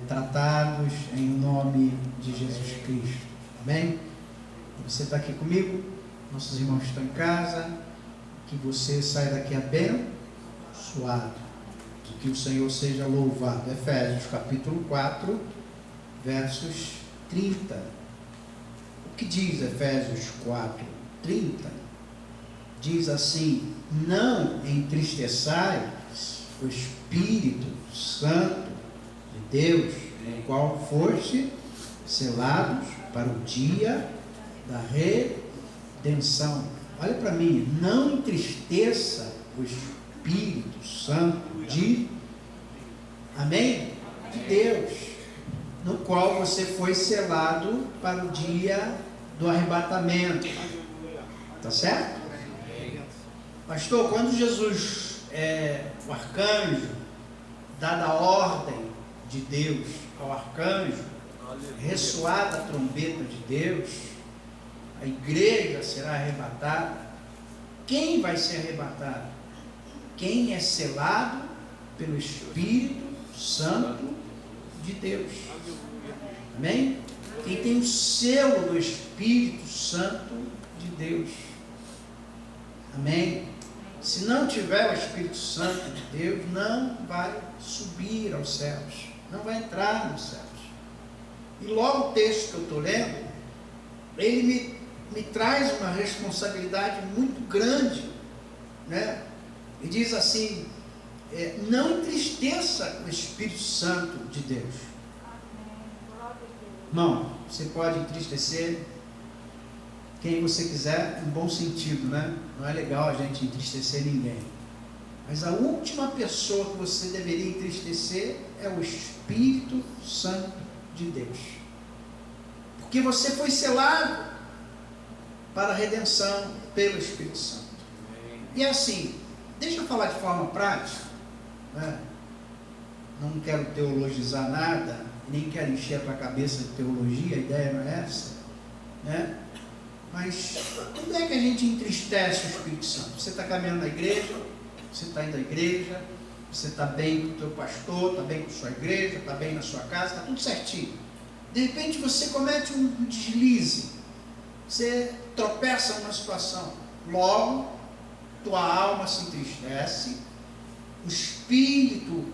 tratados em nome de Jesus Cristo. Amém? Você está aqui comigo? Nossos irmãos estão em casa. Que você saia daqui abençoado. Que o Senhor seja louvado. Efésios capítulo 4, versos 30. O que diz Efésios 4, 30? Diz assim: não entristeçais o Espírito Santo de Deus, no qual foste selados para o dia da redenção. Olha para mim, não entristeça o Espírito Santo de, amém? De Deus, no qual você foi selado para o dia do arrebatamento. Tá certo? Pastor, quando Jesus, o arcanjo, dada a ordem de Deus ao arcanjo, ressoada a trombeta de Deus, a igreja será arrebatada. Quem vai ser arrebatado? Quem é selado pelo Espírito Santo de Deus. Amém? Quem tem o selo do Espírito Santo de Deus. Amém? Se não tiver o Espírito Santo de Deus, não vai subir aos céus, não vai entrar nos céus. E logo o texto que eu estou lendo, ele me traz uma responsabilidade muito grande, né? E diz assim: não entristeça o Espírito Santo de Deus. Irmão, você pode entristecer quem você quiser, em bom sentido, né? Não é legal a gente entristecer ninguém. Mas a última pessoa que você deveria entristecer é o Espírito Santo de Deus. Porque você foi selado para a redenção pelo Espírito Santo. E assim, deixa eu falar de forma prática, né? Não quero teologizar nada, nem quero encher a tua cabeça de teologia, a ideia não é essa, né? Mas quando é que a gente entristece o Espírito Santo? Você está caminhando na igreja, você está indo à igreja, você está bem com o teu pastor, está bem com a sua igreja, está bem na sua casa, está tudo certinho. De repente você comete um deslize, você tropeça numa situação, logo tua alma se entristece, o espírito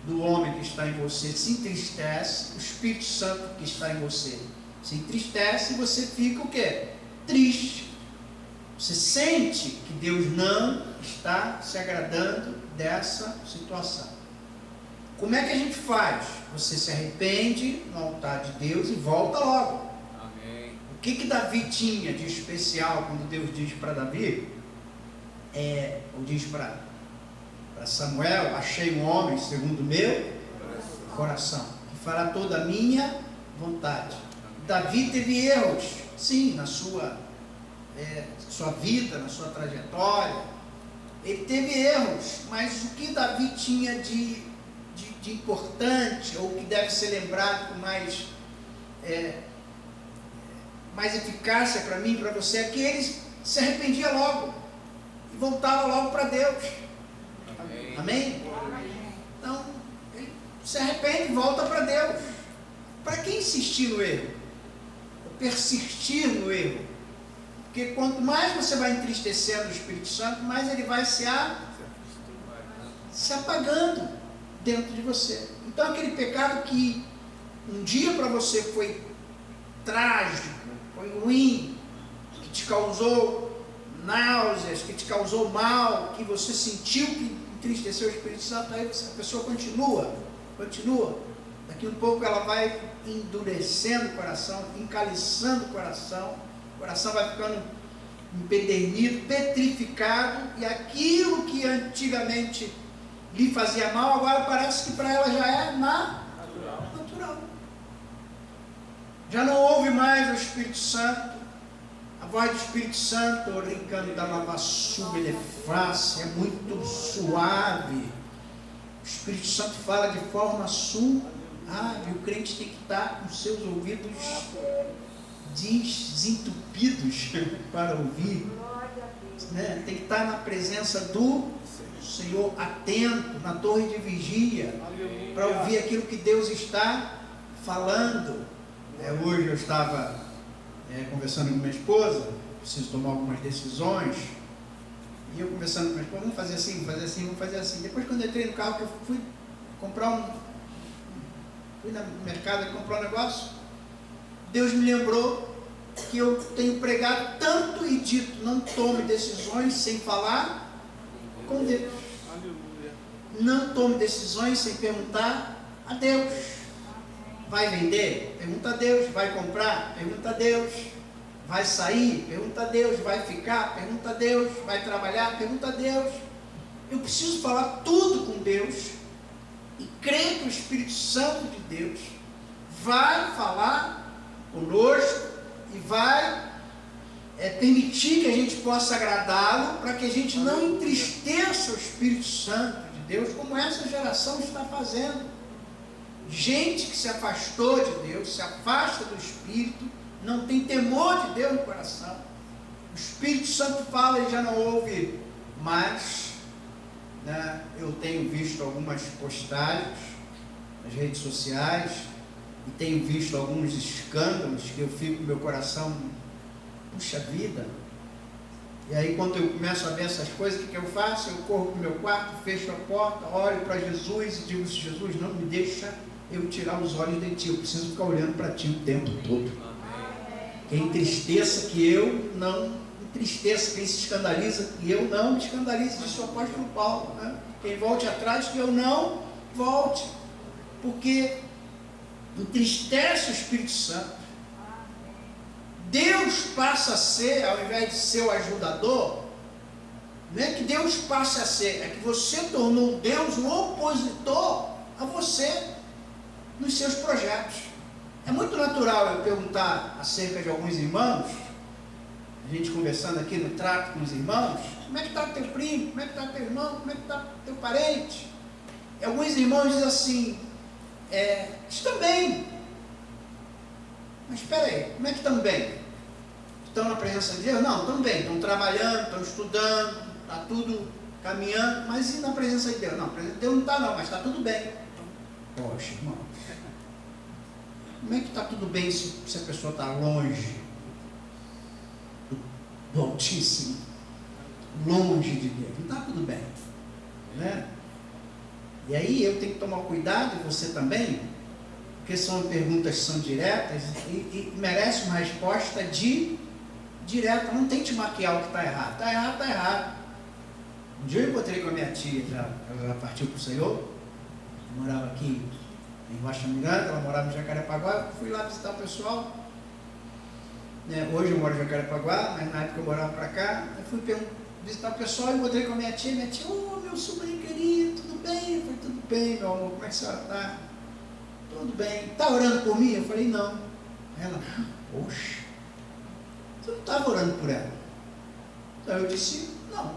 do homem que está em você se entristece, o Espírito Santo que está em você se entristece, e você fica o quê? Triste. Você sente que Deus não está se agradando dessa situação. Como é que a gente faz? Você se arrepende no altar de Deus e volta logo. Amém. O que Davi tinha de especial quando Deus diz para Davi, ou diz para Samuel: achei um homem segundo o meu coração, que fará toda a minha vontade. Davi teve erros, sim, na sua vida, na sua trajetória. Ele teve erros, mas o que Davi tinha de importante, ou que deve ser lembrado com mais eficácia para mim e para você, é que ele se arrependia logo e voltava logo para Deus. Amém? Amém? Então, ele se arrepende e volta para Deus. Para que insistir no erro? Persistir no erro? Porque quanto mais você vai entristecendo o Espírito Santo, mais ele vai se apagando dentro de você. Então aquele pecado que um dia para você foi trágico, foi ruim, que te causou náuseas, que te causou mal, que você sentiu que entristeceu o Espírito Santo, aí a pessoa continua. Daqui um pouco ela vai endurecendo o coração, encaliçando o coração vai ficando empedernido, petrificado, e aquilo que antigamente lhe fazia mal, agora parece que para ela já é natural. Já não ouve mais o Espírito Santo, a voz do Espírito Santo, rincando da lavassura, ele é muito suave. O Espírito Santo fala de forma suave. O crente tem que estar com seus ouvidos desentupidos para ouvir, né? Tem que estar na presença do Senhor, atento, na torre de vigia, para ouvir aquilo que Deus está falando. Hoje eu estava conversando com minha esposa, preciso tomar algumas decisões, e eu conversando com minha esposa, vamos fazer assim, vamos fazer assim, vamos fazer assim. Depois, quando eu entrei no carro, que eu fui comprar fui no mercado e comprar um negócio, Deus me lembrou que eu tenho pregado tanto e dito: não tome decisões sem falar com Deus. Não tome decisões sem perguntar a Deus. Vai vender? Pergunta a Deus. Vai comprar? Pergunta a Deus. Vai sair? Pergunta a Deus. Vai ficar? Pergunta a Deus. Vai trabalhar? Pergunta a Deus. Eu preciso falar tudo com Deus e crer que o Espírito Santo de Deus vai falar conosco e vai permitir que a gente possa agradá-lo, para que a gente não entristeça o Espírito Santo de Deus, como essa geração está fazendo. Gente que se afastou de Deus, se afasta do Espírito, não tem temor de Deus no coração. O Espírito Santo fala e já não ouve mais. Eu tenho visto algumas postagens nas redes sociais e tenho visto alguns escândalos que eu fico com meu coração, puxa vida. E aí, quando eu começo a ver essas coisas, o que eu faço? Eu corro para o meu quarto, fecho a porta, olho para Jesus e digo: Jesus, não me deixa eu tirar os olhos de ti, eu preciso ficar olhando para ti o tempo todo. Quem entristeça que eu não entristeça, quem se escandaliza que eu não me escandalize, disse o apóstolo Paulo, né? Quem volte atrás que eu não volte, porque entristece o Espírito Santo. Deus passa a ser, ao invés de ser o ajudador, não é que Deus passe a ser, é que você tornou Deus um opositor a você nos seus projetos. É muito natural eu perguntar acerca de alguns irmãos, a gente conversando aqui no trato com os irmãos: como é que está teu primo, como é que está teu irmão, como é que está teu parente? E alguns irmãos dizem assim: estão bem. Mas espera aí, como é que estão bem? Estão na presença de Deus? Não, estão bem, estão trabalhando, estão estudando, está tudo caminhando, mas e na presença de Deus? Não, a presença de Deus não está não, mas está tudo bem. Poxa, irmãos, como é que está tudo bem se a pessoa está longe do Altíssimo, longe de Deus? Não está tudo bem, né? E aí eu tenho que tomar cuidado, e você também, porque são perguntas que são diretas e merecem uma resposta direta. Não tente maquiar o que está errado. Está errado, está errado. Um dia eu encontrei com a minha tia, ela já partiu para o Senhor, morava aqui em Rocha Miranda, ela morava em Jacarepaguá. Fui lá visitar o pessoal, hoje eu moro em Jacarepaguá, mas na época eu morava para cá. Eu fui visitar o pessoal e encontrei com a minha tia, meu sobrinho querido, tudo bem? Eu falei: tudo bem, meu amor, como é que a senhora está? Tudo bem. Está orando por mim? Eu falei: não. Ela: poxa, você não estava orando por ela? Então eu disse: não.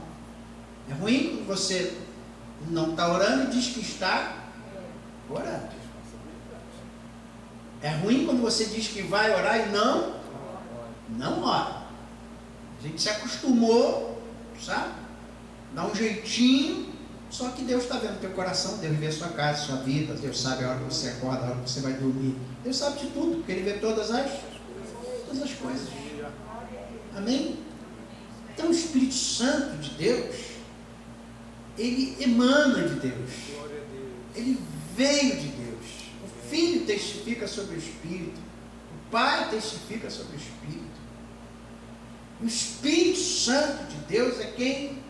É ruim quando você não está orando e diz que está orando. É ruim quando você diz que vai orar e não ora. A gente se acostumou, sabe? Dá um jeitinho. Só que Deus está vendo o teu coração, Deus vê a sua casa, a sua vida, Deus sabe a hora que você acorda, a hora que você vai dormir. Deus sabe de tudo, porque Ele vê todas as coisas. Amém? Então o Espírito Santo de Deus, ele emana de Deus. Ele veio de Deus. O Filho testifica sobre o Espírito. O Pai testifica sobre o Espírito. O Espírito Santo de Deus é quem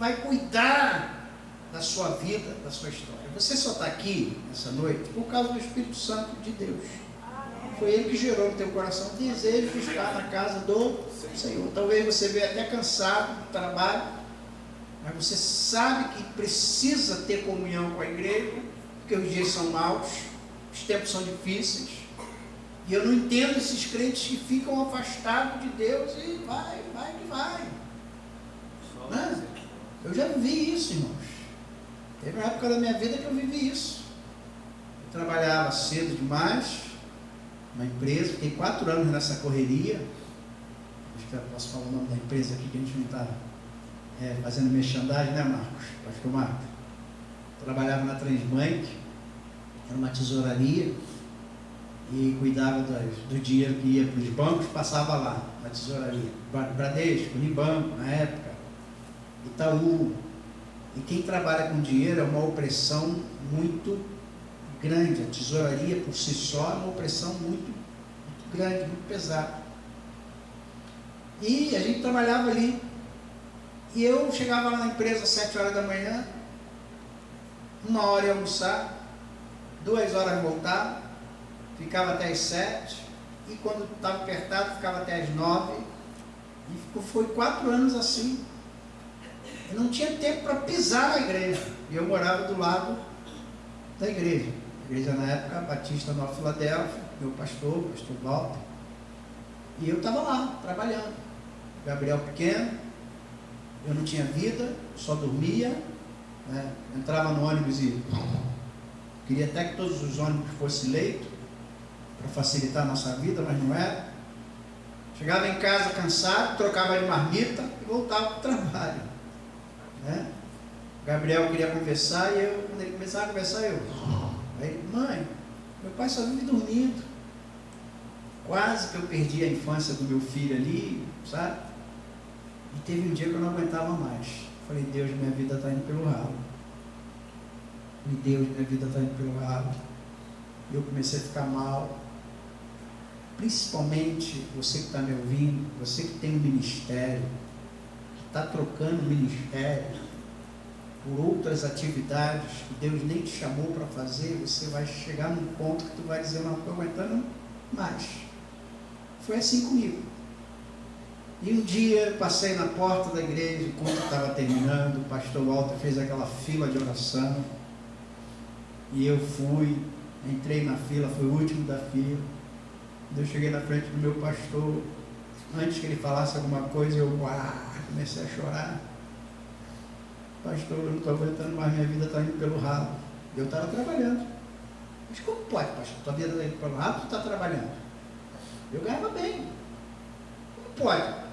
vai cuidar da sua vida, da sua história. Você só está aqui nessa noite por causa do Espírito Santo de Deus. Foi Ele que gerou no teu coração o desejo de estar na casa do Senhor. Talvez você veja até cansado do trabalho, mas você sabe que precisa ter comunhão com a igreja, porque os dias são maus, os tempos são difíceis. E eu não entendo esses crentes que ficam afastados de Deus e vai. Né? Eu já vivi isso, irmãos. Teve uma época da minha vida que eu vivi isso. Eu trabalhava cedo demais, numa empresa, fiquei 4 anos nessa correria. Acho que eu posso falar o nome da empresa aqui, que a gente não está fazendo merchandising, né, Marcos? Pastor Marcos. Trabalhava na Transbank, era uma tesouraria. e cuidava do dinheiro que ia para os bancos, passava lá, na tesouraria. Bradesco, Unibanco, na época, Itaú. E quem trabalha com dinheiro é uma opressão muito grande. A tesouraria por si só é uma opressão muito grande, muito pesada. E a gente trabalhava ali. E eu chegava lá na empresa às 7 horas da manhã, 1 hora ia almoçar, 2 horas voltava, ficava até as 7, e quando estava apertado ficava até as 9, e foi 4 anos assim. Eu não tinha tempo para pisar na igreja, e eu morava do lado da igreja. A igreja na época, Batista Nova Filadélfia, meu pastor Walter, e eu estava lá, trabalhando. Gabriel pequeno, eu não tinha vida, só dormia, né? Entrava no ônibus e queria até que todos os ônibus fossem leito, para facilitar a nossa vida, mas não era. Chegava em casa cansado, trocava de marmita e voltava para o trabalho, né? Gabriel queria conversar e eu, quando ele começava a conversar, aí, mãe, meu pai só vive dormindo. Quase que eu perdi a infância do meu filho ali, sabe? E teve um dia que eu não aguentava mais. Falei, Deus, minha vida está indo pelo ralo. Falei, Deus, minha vida está indo pelo ralo. E eu comecei a ficar mal. Principalmente você que está me ouvindo, você que tem um ministério, que está trocando ministério por outras atividades que Deus nem te chamou para fazer, você vai chegar num ponto que tu vai dizer, não estou aguentando mais. Foi assim comigo. E um dia passei na porta da igreja, quando estava terminando, o pastor Walter fez aquela fila de oração, e eu fui, entrei na fila, fui o último da fila. Quando eu cheguei na frente do meu pastor, antes que ele falasse alguma coisa, eu comecei a chorar. Pastor, eu não estou aguentando mais, minha vida está indo pelo ralo. Eu estava trabalhando. Mas como pode, pastor? Tua vida está indo pelo ralo, tu está trabalhando? Eu ganhava bem. Como pode?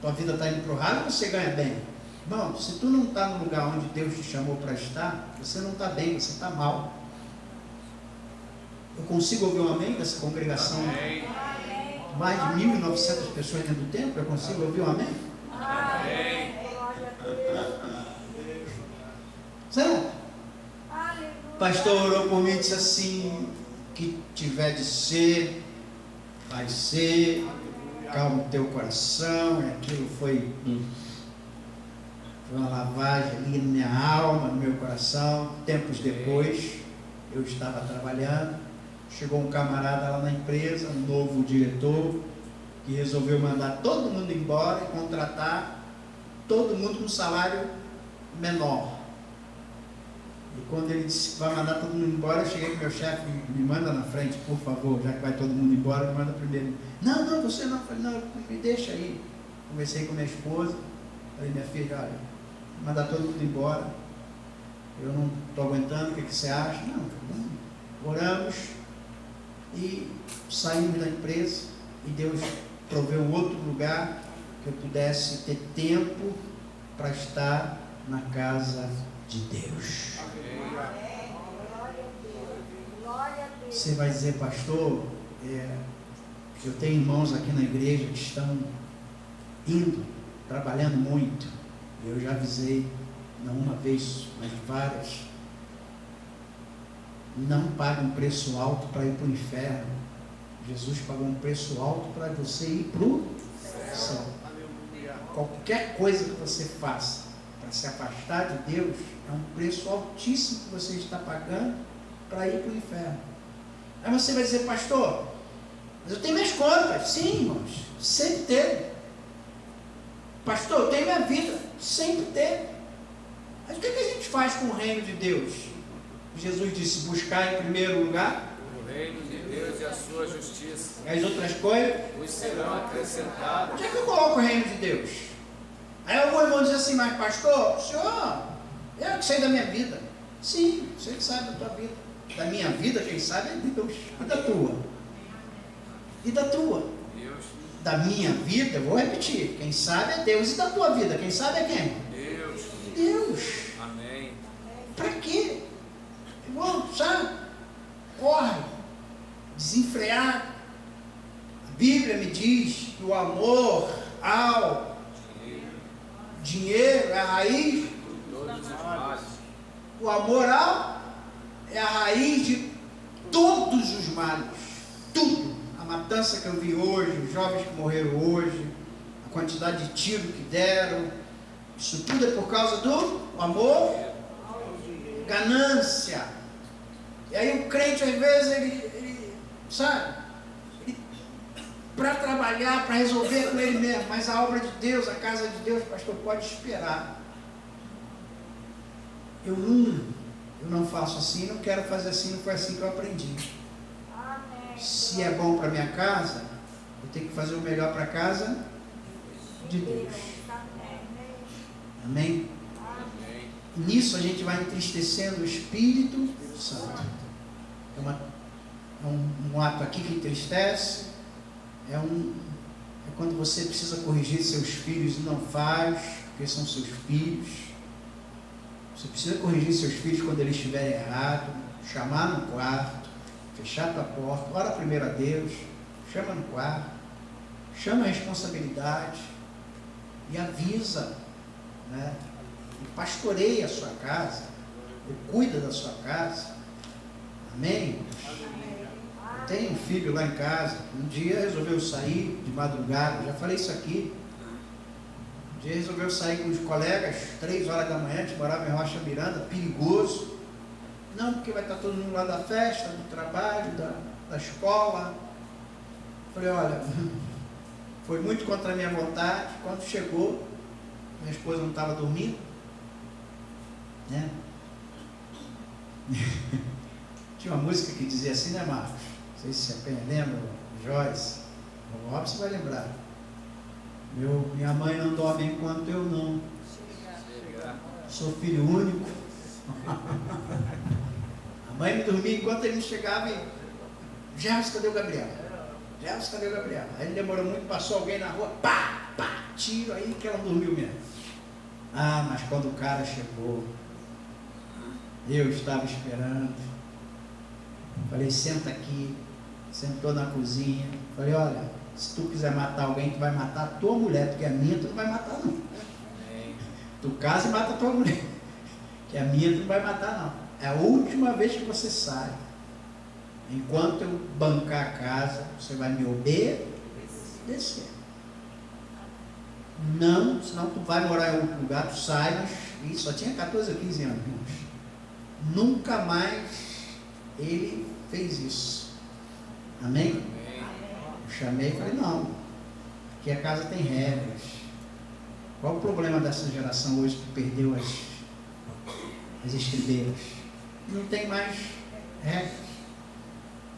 Tua vida está indo para o ralo e você ganha bem. Irmão, se tu não está no lugar onde Deus te chamou para estar, você não está bem, você está mal. Eu consigo ouvir um amém dessa congregação? Amém. Mais de 1.900 pessoas dentro do templo, eu consigo ouvir um amém? Amém. Certo? O pastor orou por mim e disse assim, que tiver de ser, vai ser, calma o teu coração. E aquilo foi uma lavagem ali na minha alma, no meu coração. Tempos depois, eu estava trabalhando, chegou um camarada lá na empresa, um novo diretor, que resolveu mandar todo mundo embora e contratar todo mundo com salário menor. E quando ele disse que vai mandar todo mundo embora, eu cheguei com meu chefe, me manda na frente, por favor, já que vai todo mundo embora, me manda primeiro. Não, você não. Eu falei, não, me deixa aí. Conversei com minha esposa, falei, minha filha, olha, mandar todo mundo embora, eu não estou aguentando, o que você acha? Não, oramos e saímos da empresa, e Deus proveu um outro lugar que eu pudesse ter tempo para estar na casa de Deus. Você vai dizer, pastor, eu tenho irmãos aqui na igreja que estão indo, trabalhando muito. Eu já avisei, não uma vez, mas várias. Não pague um preço alto para ir para o inferno. Jesus pagou um preço alto para você ir para o céu. Qualquer coisa que você faça para se afastar de Deus é um preço altíssimo que você está pagando para ir para o inferno. Aí você vai dizer, pastor, mas eu tenho minhas contas. Sim, irmãos, sempre teve. Pastor, eu tenho minha vida. Sempre teve. Mas o que a gente faz com o reino de Deus? Jesus disse, buscar em primeiro lugar o reino de Deus e a sua justiça. E as outras coisas os serão acrescentados. Onde é que eu coloco o reino de Deus? Aí alguns vão dizer assim, mas pastor, senhor, eu que sei da minha vida. Sim, você que sabe da tua vida. Da minha vida, quem sabe é Deus. E da tua? E da tua? Deus. Da minha vida, eu vou repetir, quem sabe é Deus. E da tua vida, quem sabe é quem? Deus. Deus. Amém. Para quê? Irmão, sabe? Corre. desenfreado. A Bíblia me diz que o amor ao dinheiro é a raiz. O amor ao é a raiz de todos os males. Tudo. A matança que eu vi hoje, os jovens que morreram hoje, a quantidade de tiro que deram, isso tudo é por causa do amor, ganância. E aí o crente às vezes ele sabe, para trabalhar, para resolver com ele mesmo, mas a obra de Deus, a casa de Deus, pastor, pode esperar. Eu não faço assim, não quero fazer assim, não foi assim que eu aprendi. Se é bom para minha casa, eu tenho que fazer o melhor para a casa de Deus. Amém? E nisso a gente vai entristecendo o Espírito Santo. É um ato aqui que entristece. É quando você precisa corrigir seus filhos e não faz, porque são seus filhos. Você precisa corrigir seus filhos quando eles estiverem errados, chamar no quarto, fechar a tua porta, ora primeiro a Deus, chama no quarto, chama a responsabilidade e avisa, né? E pastoreia a sua casa, e cuida da sua casa. Amém? Eu tenho um filho lá em casa, um dia resolveu sair de madrugada, já falei isso aqui. Um dia resolveu sair com os colegas, 3 horas da manhã, a gente morava em Rocha Miranda, perigoso. Não, porque vai estar todo mundo lá da festa, do trabalho, da escola. Falei, olha, foi muito contra a minha vontade. Quando chegou, minha esposa não estava dormindo, né? Tinha uma música que dizia assim, né, Marcos? Não sei se você lembra, Joyce. O Robson vai lembrar. Minha mãe não dorme enquanto eu não. Sou filho único. A mãe me dormia enquanto ele não chegava e... Gerson, cadê o Gabriel? Gerson, cadê o Gabriel? Aí ele demorou muito, passou alguém na rua, pá, tiro, aí que ela dormiu mesmo. Ah, mas quando o cara chegou, eu estava esperando. Falei, senta aqui. Sentou na cozinha. Falei, olha, se tu quiser matar alguém, tu vai matar a tua mulher, porque a minha tu não vai matar não. Tu casa e mata a tua mulher, que a minha tu não vai matar não. É a última vez que você sai. Enquanto eu bancar a casa, você vai me obedecer. Não, senão tu vai morar em outro lugar, tu sai, mas só tinha 14 ou 15 anos. Nunca mais ele fez isso. Amém? Eu chamei e falei, não, aqui a casa tem regras. Qual o problema dessa geração hoje que perdeu as estribeiras? Não tem mais regras.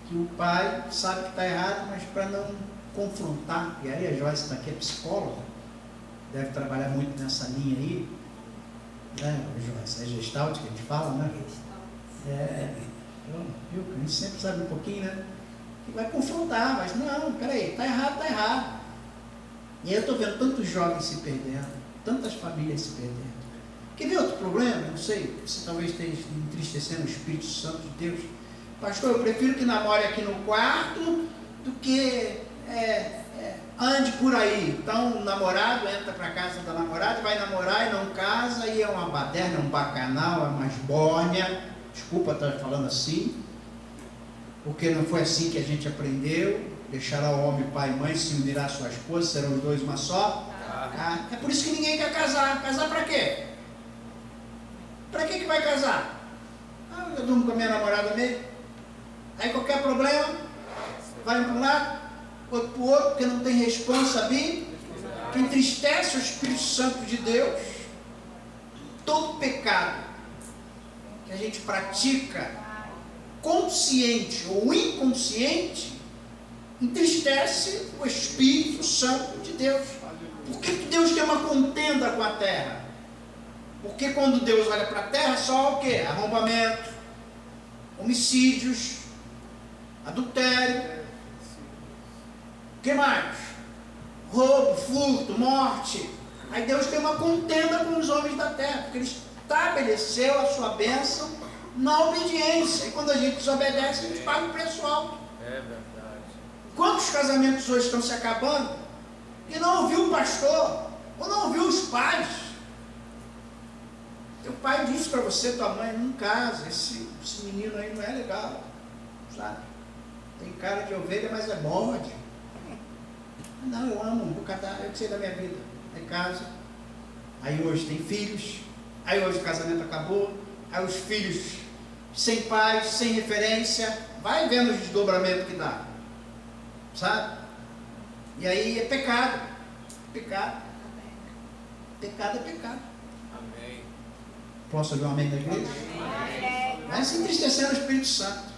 Que o pai sabe que está errado, mas para não confrontar, e aí a Joyce está aqui, é psicóloga, deve trabalhar muito nessa linha aí, né, Joyce? É gestalt que a gente fala, né? Viu? A gente sempre sabe um pouquinho, né? Que vai confrontar, mas não, peraí, está errado. E aí eu estou vendo tantos jovens se perdendo, tantas famílias se perdendo. Quer ver outro problema? Não sei, você talvez esteja entristecendo o Espírito Santo de Deus. Pastor, eu prefiro que namore aqui no quarto do que ande por aí. Então o namorado entra para a casa da namorada, vai namorar e não casa, e é uma baderna, é um bacanal, é uma esbórnia. Desculpa estar falando assim, porque não foi assim que a gente aprendeu. Deixará o homem, pai e mãe, se unirá a sua esposa, serão os dois uma só. É por isso que ninguém quer casar. Casar para quê? Para que vai casar? Eu durmo com a minha namorada mesmo. Aí qualquer problema, vai para um lado, outro para o outro, porque não tem responsabilidade, que entristece o Espírito Santo de Deus. Todo pecado que a gente pratica, consciente ou inconsciente, entristece o Espírito Santo de Deus. Por que Deus tem uma contenda com a terra? Porque quando Deus olha para a terra, só o quê? Arrombamento, homicídios, adultério, o que mais? Roubo, furto, morte. Aí Deus tem uma contenda com os homens da terra, porque Ele estabeleceu a sua bênção na obediência. E quando a gente desobedece, a gente paga um preço alto. É verdade. Quantos casamentos hoje estão se acabando e não ouviu o pastor, ou não ouviu os pais? Teu pai disse para você, tua mãe, não casa, esse menino aí não é legal, sabe? Tem cara de ovelha, mas é bode. Não, eu amo, vou catar, eu sei da minha vida. Aí casa, aí hoje tem filhos, aí hoje o casamento acabou, aí os filhos sem pais, sem referência, vai vendo o desdobramento que dá, sabe? E aí é pecado, pecado é pecado. Amém. Posso ouvir um amém da igreja? Mas se entristecendo o Espírito Santo.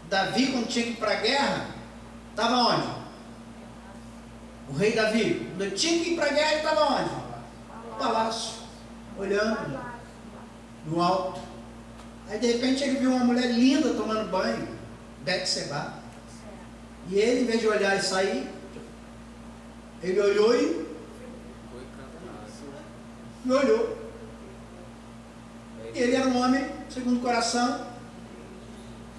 Davi, quando tinha que ir para a guerra, estava onde? O rei Davi, quando tinha que ir para a guerra, ele estava onde? No palácio, olhando no alto. Aí de repente ele viu uma mulher linda tomando banho, Betseba. E ele, em vez de olhar e sair, ele olhou e Foi cantado. me olhou. Ele era um homem segundo o coração,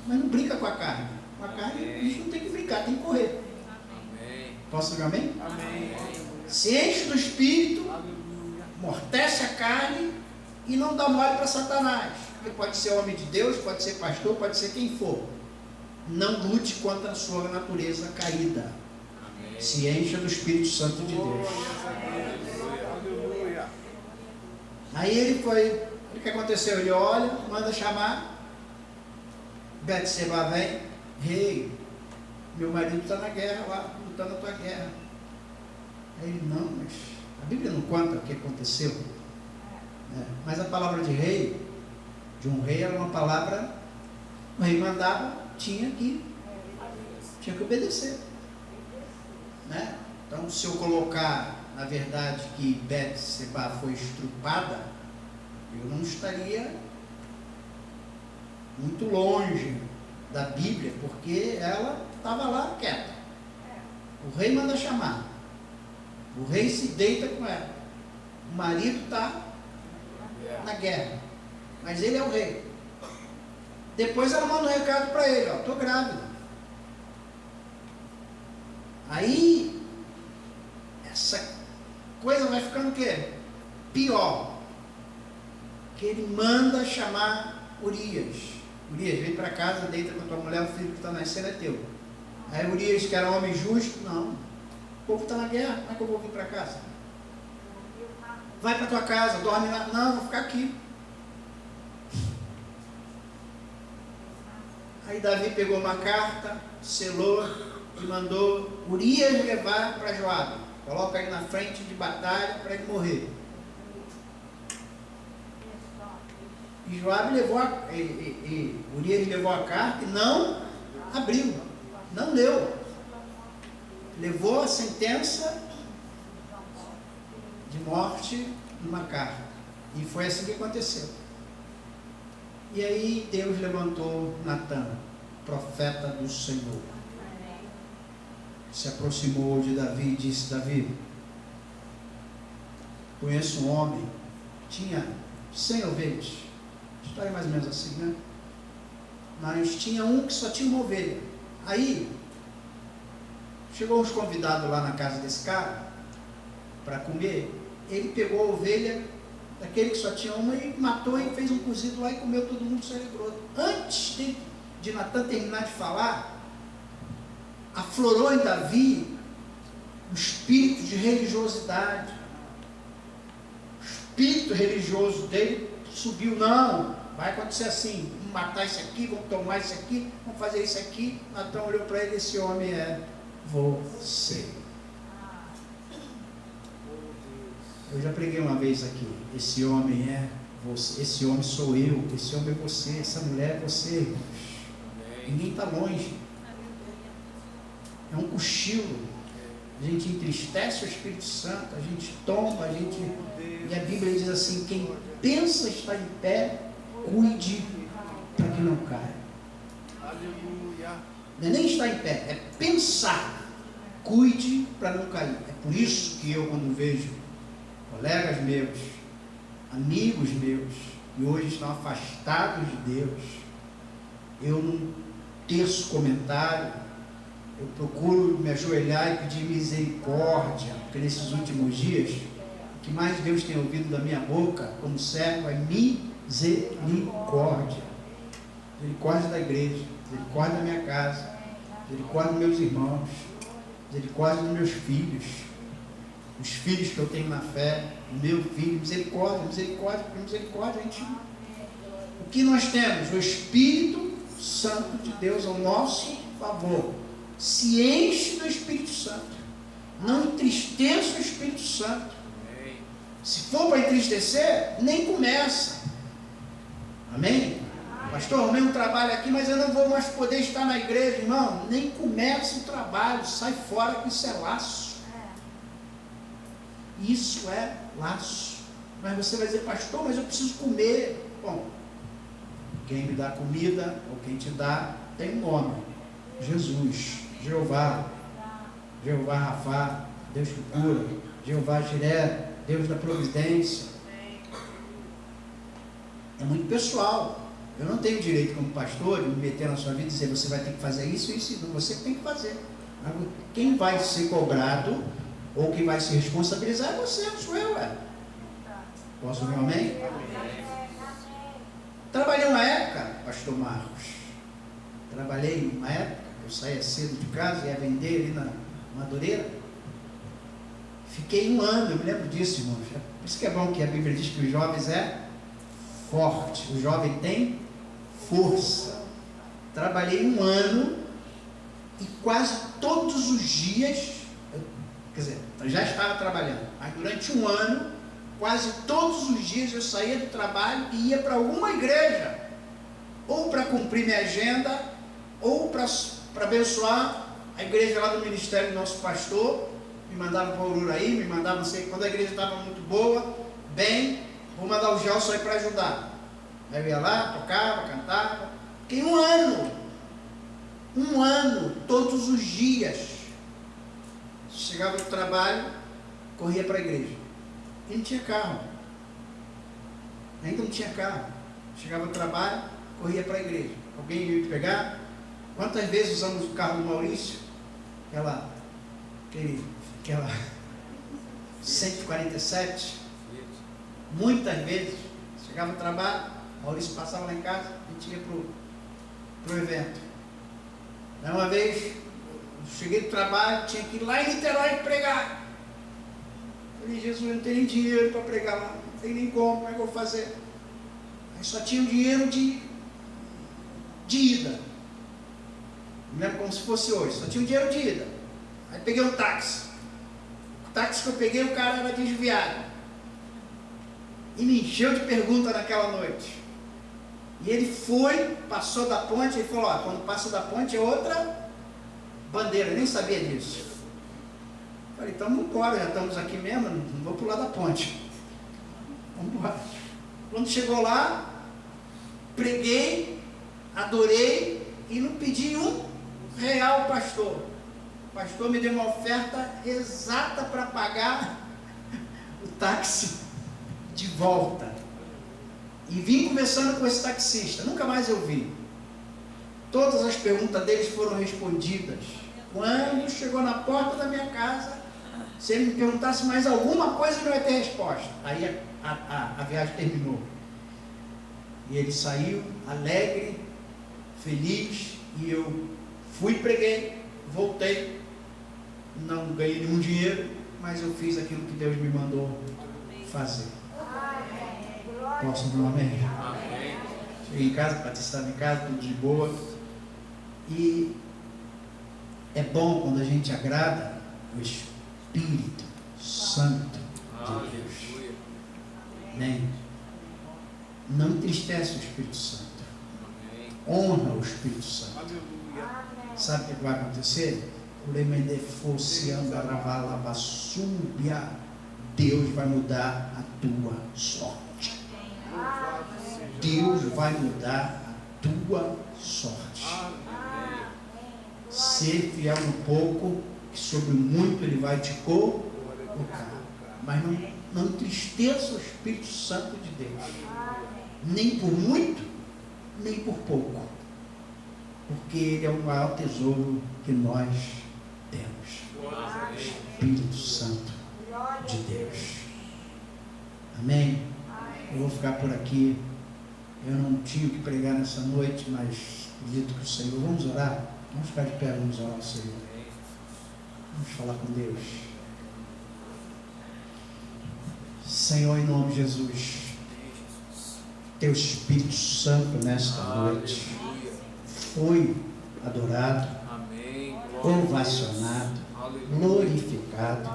mas não brinca com a carne. Com a carne a gente não tem que brincar, tem que correr. Amém. Posso dizer amém? Amém. Se enche do Espírito, amortece a carne e não dá mole para Satanás. Porque pode ser homem de Deus, pode ser pastor, pode ser quem for. Não lute contra a sua natureza caída. Amém. Se encha do Espírito Santo de Deus. Aleluia. Aí ele foi, o que aconteceu? Ele olha, manda chamar. Betseba vem, rei, meu marido está na guerra lá, lutando a tua guerra. Aí ele, não, mas a Bíblia não conta o que aconteceu. Mas a palavra de um rei era uma palavra, o rei mandava, tinha que obedecer. Né? Então, se eu colocar, na verdade, que Betseba foi estrupada, eu não estaria muito longe da Bíblia, porque ela estava lá quieta. O rei manda chamar. O rei se deita com ela. O marido está na guerra. Mas ele é o rei. Depois ela manda um recado para ele, estou grávida. Aí essa coisa vai ficando o quê? Pior. Que ele manda chamar Urias. Urias, vem para casa, deita com a tua mulher, o filho que está nascendo é teu. Aí Urias, que era um homem justo, não. O povo está na guerra, como é que eu vou vir para casa? Vai para tua casa, dorme lá. Não, vou ficar aqui. Aí Davi pegou uma carta, selou e mandou Urias levar para Joabe. Coloca ele na frente de batalha para ele morrer. E Joabe levou Urias levou a carta e não abriu, não leu. Levou a sentença de morte numa carta. E foi assim que aconteceu. E aí Deus levantou Natã, profeta do Senhor. Se aproximou de Davi e disse: Davi, conheço um homem, tinha 100 ovelhas. História mais ou menos assim, né? Mas tinha um que só tinha uma ovelha. Aí, chegou uns convidados lá na casa desse cara, para comer. Ele pegou a ovelha daquele que só tinha uma e matou e fez um cozido lá e comeu, todo mundo celebrou. Antes de Natã terminar de falar, aflorou em Davi um espírito de religiosidade. O espírito religioso dele subiu, não, vai acontecer assim, vamos matar esse aqui, vamos tomar esse aqui, vamos fazer isso aqui. Natã olhou para ele: esse homem é você. Eu já preguei uma vez aqui, esse homem é você, esse homem sou eu, esse homem é você, essa mulher é você, irmãos. Ninguém está longe. É um cochilo. A gente entristece o Espírito Santo, a gente tomba, e a Bíblia diz assim: quem pensa estar em pé, cuide para que não caia. Aleluia. Não é nem estar em pé, é pensar, cuide para não cair. É por isso que eu, quando vejo colegas meus, amigos meus, que hoje estão afastados de Deus, eu não teço comentário, eu procuro me ajoelhar e pedir misericórdia, porque nesses últimos dias, o que mais Deus tem ouvido da minha boca, como servo, é misericórdia. Misericórdia da igreja, misericórdia da minha casa, misericórdia dos meus irmãos, misericórdia dos meus filhos, os filhos que eu tenho na fé, meu filho, misericórdia, misericórdia, misericórdia. O que nós temos? O Espírito Santo de Deus ao nosso favor. Se enche do Espírito Santo. Não entristeça o Espírito Santo. Se for para entristecer, nem começa. Amém? Pastor, arrumei um trabalho aqui, mas eu não vou mais poder estar na igreja, irmão. Nem começa o trabalho, sai fora, que isso é laço. Isso é laço. Mas você vai dizer, pastor, mas eu preciso comer. Bom, quem me dá comida, ou quem te dá, tem um nome: Jesus, Jeová, Jeová Rafá, Deus que cura, Jeová Jiré, Deus da providência. É muito pessoal. Eu não tenho direito como pastor de me meter na sua vida e dizer, você vai ter que fazer isso, isso e não. Você tem que fazer. Quem vai ser cobrado ou quem vai se responsabilizar é você, não sou eu. Posso ouvir um amém? Trabalhei uma época, pastor Marcos. Trabalhei uma época, eu saía cedo de casa, ia vender ali na Madureira. Fiquei um ano, eu me lembro disso, irmãos. Por isso que é bom que a Bíblia diz que os jovens é forte. O jovem tem força. Trabalhei um ano e quase todos os dias, quer dizer, eu já estava trabalhando, mas durante um ano, quase todos os dias eu saía do trabalho e ia para alguma igreja, ou para cumprir minha agenda, ou para abençoar a igreja lá do ministério do nosso pastor. Me mandava para Ururaí, me mandava, não sei, quando a igreja estava muito boa, bem, vou mandar o Gelson aí para ajudar. Aí eu ia lá, tocava, cantava. Fiquei um ano, todos os dias. Chegava do trabalho, corria para a igreja. E não tinha carro. Ainda não tinha carro. Chegava do trabalho, corria para a igreja. Alguém ia me pegar? Quantas vezes usamos o carro do Maurício? Aquela 147. Muitas vezes. Chegava no trabalho, Maurício passava lá em casa, a gente ia para o evento. Daí uma vez, cheguei do trabalho, tinha que ir lá em Niterói pregar. Falei, Jesus, eu não tenho nem dinheiro para pregar lá, não tem nem como é que eu vou fazer? Aí só tinha o dinheiro de ida. Me lembro como se fosse hoje, só tinha o dinheiro de ida. Aí peguei um táxi. O táxi que eu peguei, o cara era desviado. E me encheu de perguntas naquela noite. E ele foi, passou da ponte, ele falou, quando passa da ponte é outra bandeira, eu nem sabia disso. Falei, então vamos embora, já estamos aqui mesmo, não vou pular da ponte. Vamos embora. Quando chegou lá, preguei, adorei e não pedi R$1 ao pastor. O pastor me deu uma oferta exata para pagar o táxi de volta. E vim conversando com esse taxista, nunca mais eu vi. Todas as perguntas deles foram respondidas. Quando chegou na porta da minha casa, se ele me perguntasse mais alguma coisa, não ia ter resposta. Aí a viagem terminou. E ele saiu alegre, feliz, e eu fui, preguei, voltei, não ganhei nenhum dinheiro, mas eu fiz aquilo que Deus me mandou fazer. Posso dar um amém? Amém. Cheguei em casa, Patrícia estava em casa, tudo de boa. E é bom quando a gente agrada o Espírito Santo de Deus. Amém? Não entristece o Espírito Santo. Honra o Espírito Santo. Sabe o que vai acontecer? Deus vai mudar a tua sorte. Deus vai mudar a tua sorte. Ser fiel no pouco, que sobre muito Ele vai te colocar. Mas não entristeça o Espírito Santo de Deus. nem por muito, nem por pouco, porque Ele é o maior tesouro que nós temos, Espírito Santo de Deus. Amém? Eu vou ficar por aqui. Eu não tinha que pregar nessa noite, mas acredito que o Senhor... Vamos orar? Vamos ficar de pé, vamos orar ao Senhor. Vamos falar com Deus. Senhor, em nome de Jesus, Teu Espírito Santo nesta noite foi adorado, ovacionado, glorificado.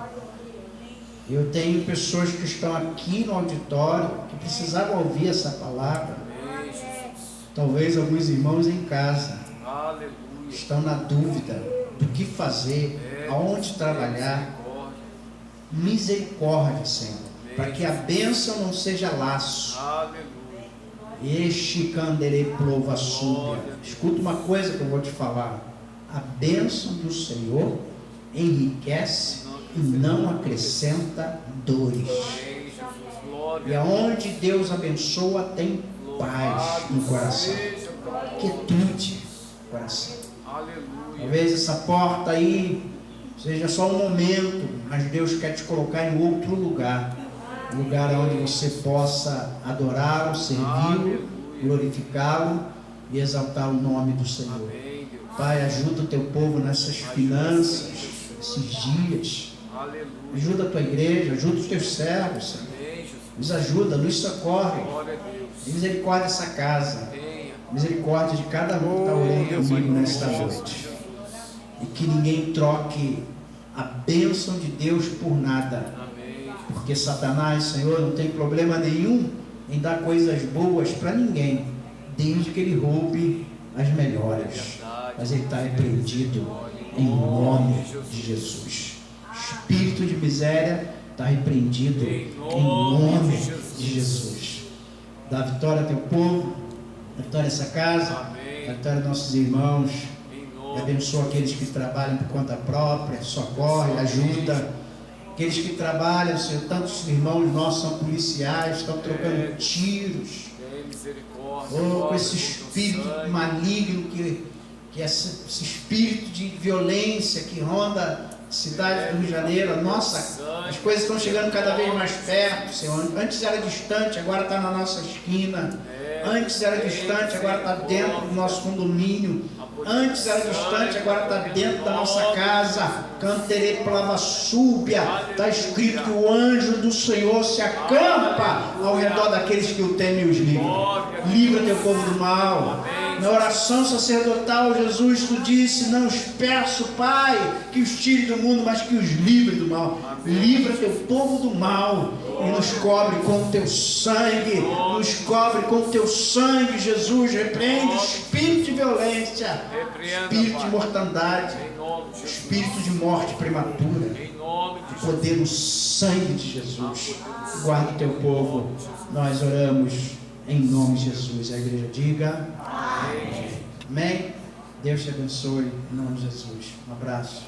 Eu tenho pessoas que estão aqui no auditório que precisavam ouvir essa palavra. Talvez alguns irmãos em casa estão na dúvida do que fazer, aonde trabalhar. Misericórdia, Senhor, para que a bênção não seja laço. Este canderei plova súbia. Escuta uma coisa que eu vou te falar: a bênção do Senhor enriquece e não acrescenta dores. E aonde Deus abençoa tem paz no coração, quietude no coração. Talvez essa porta aí seja só um momento, mas Deus quer te colocar em outro lugar, um lugar onde você possa adorá-lo, servi-lo, glorificá-lo e exaltar o nome do Senhor. Pai, ajuda o teu povo nessas finanças, esses dias. Ajuda a tua igreja, ajuda os teus servos, Senhor. Nos ajuda, nos socorre. Misericórdia dessa casa. Misericórdia de cada um que está orando comigo nesta noite. E que ninguém troque a bênção de Deus por nada. Porque Satanás, Senhor, não tem problema nenhum em dar coisas boas para ninguém, desde que ele roube as melhores. Mas ele está repreendido em nome de Jesus. Espírito de miséria está repreendido em nome de Jesus. Dá vitória ao teu povo, dá vitória a essa casa, dá vitória aos nossos irmãos. E abençoa aqueles que trabalham por conta própria, socorre, ajuda. Aqueles que trabalham, Senhor, tantos irmãos nossos são policiais, estão trocando tiros. Oh, com esse espírito maligno que esse espírito de violência que ronda a cidade do Rio de Janeiro. Nossa, as coisas estão chegando cada vez mais perto, Senhor. Antes era distante, agora está na nossa esquina. Antes era distante, agora está dentro do nosso condomínio. Antes era distante, agora está dentro da nossa casa. Canterei plava súbia. Está escrito que o anjo do Senhor se acampa ao redor daqueles que o temem e os livra. Livra teu povo do mal. Na oração sacerdotal, Jesus, tu disse: não os peço, Pai, que os tire do mundo, mas que os livre do mal. Livra teu povo do mal e nos cobre com o teu sangue. Nos cobre com o teu sangue, Jesus. Repreende o espírito de violência, espírito de mortandade, espírito de morte prematura. Poder no sangue de Jesus. Guarda o teu povo. Nós oramos em nome de Jesus. A igreja diga amém. Amém. Deus te abençoe em nome de Jesus. Um abraço.